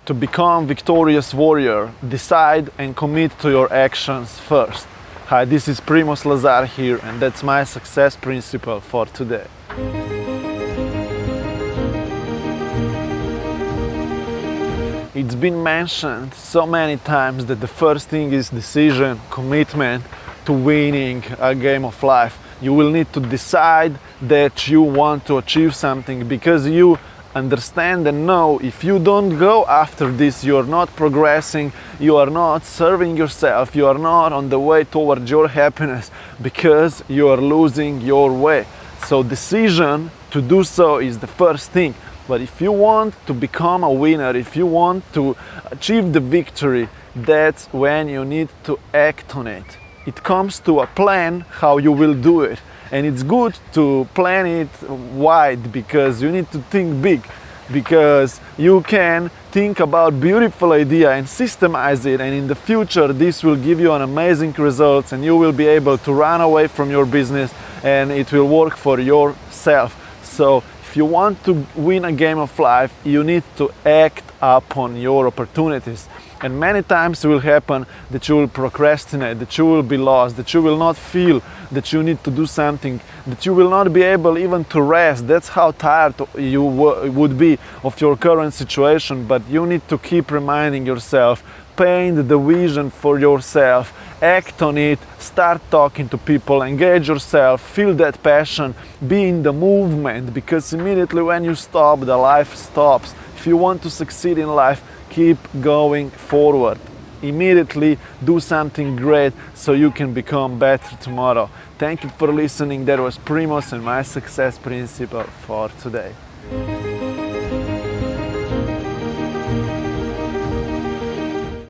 To become victorious warrior, decide and commit to your actions first. Hi, this is Primoz Lazar here, and that's my success principle for today. It's been mentioned so many times that the first thing is decision, commitment to winning a game of life. You will need to decide that you want to achieve something, because you understand and know if you don't go after this, you are not progressing, you are not serving yourself, you are not on the way towards your happiness, because you are losing your way. So decision to do so is the first thing. But if you want to become a winner, if you want to achieve the victory, that's when you need to act on it. It comes to a plan how you will do it. And it's good to plan it wide, because you need to think big, because you can think about beautiful idea and systemize it, and in the future this will give you an amazing results, and you will be able to run away from your business and it will work for yourself. So if you want to win a game of life, you need to act upon your opportunities. And many times it will happen that you will procrastinate, that you will be lost, that you will not feel that you need to do something, that you will not be able even to rest. That's how tired you would be of your current situation. But you need to keep reminding yourself, paint the vision for yourself, act on it, start talking to people, engage yourself, feel that passion, be in the movement, because immediately when you stop, the life stops. If you want to succeed in life, keep going forward. Immediately do something great so you can become better tomorrow. Thank you for listening. That was Primoz and my success principle for today.